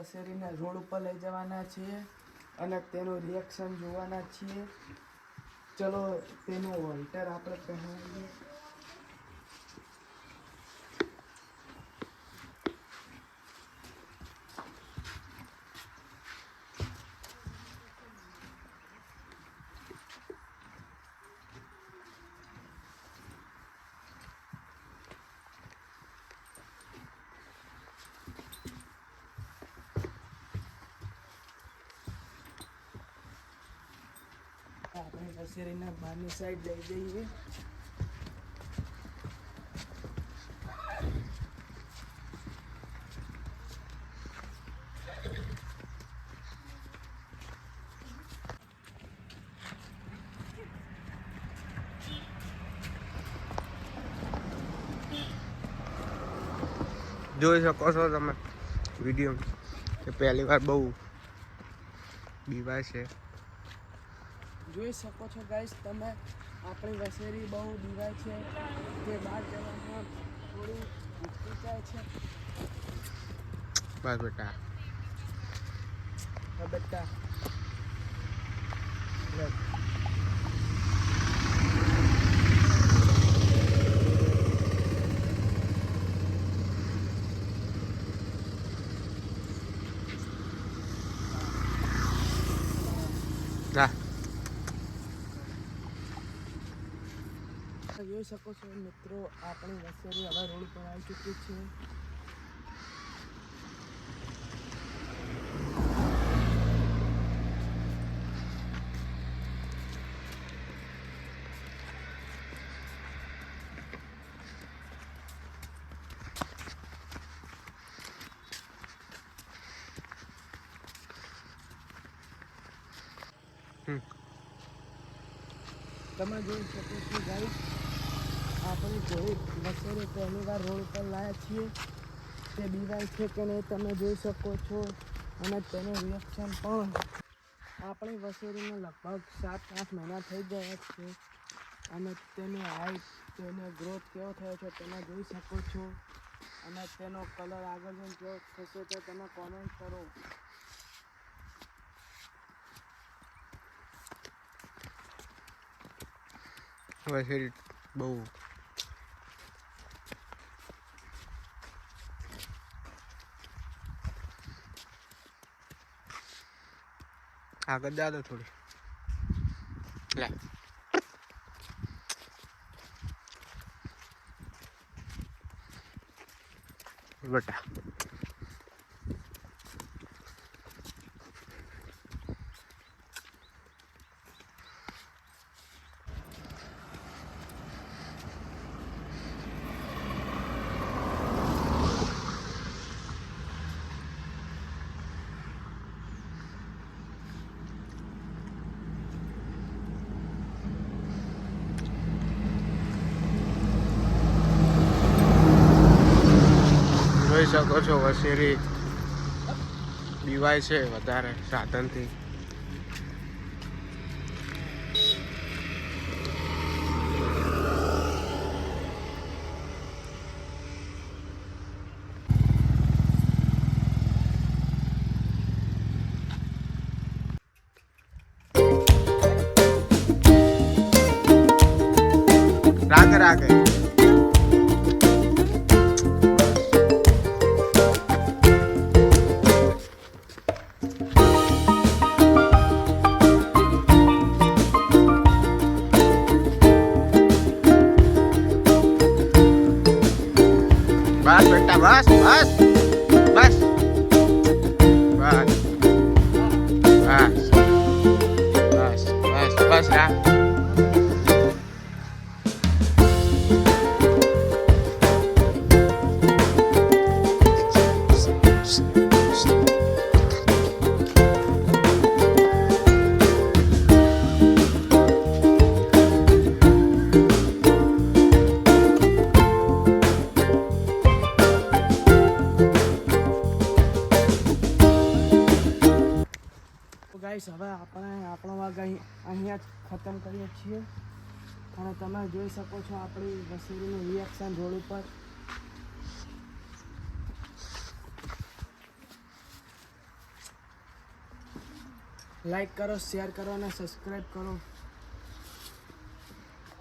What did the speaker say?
વસેરીને road ઉપર લઈ જવાના છીએ અને તેનું રિએક્શન જોવાના છીએ. ચલો તેનું વોલ્ટર આપણે પહેરાવીએ. આપણે વસેરીના બહારની સાઈડ લઈ જઈએ. જોઈ શકો છો તમે વિડીયો કે પહેલી વાર બહુ બીવાય છે. જોઈ શકો છો ગાઈસ તમે, આપણી વસેરી બહુ દીવાય છે. તે બહાર જવામાં થોડું જાય છે. બસ બેટા, હા બેટા, હા જોઈ શકો છો મિત્રો, આપણી વસેરી હવે રોડ પર આવી ચૂકી છે. તમે જોઈ શકો છો ગાઈસ, આપણે જોઈ વસેરી પહેલી વાર રોડ પર લાવ્યા છીએ. તે બીવાય છે કે નહીં તમે જોઈ શકો છો અને તેનું રિએક્શન પણ. આપણી વસેરીને લગભગ 7-8 મહિના થઈ ગયા છે અને તેની હાઈટ, તેનો ગ્રોથ કેવો થયો છે તમે જોઈ શકો છો અને તેનો કલર આગળ જઈને કેવો થશે તો તમે કોમેન્ટ કરો. વસેરી બહુ આગળ જા દો થોડી. લે બેટા, જોઈ શકો છો વસેરી બીવાય છે વધારે સાધનથી. રાગે રાગે બસ બેટા, બસ બસ બસ બસ બસ બસ બસ બસ રા. ગાઈસ હવે આપણે આપણો વાગ અહીંયા જ ખતમ કરીએ છીએ અને તમે જોઈ શકો છો આપણી વસેરીનું રિએક્શન રોડ ઉપર. લાઈક કરો, શેર કરો અને સબસ્ક્રાઈબ કરો.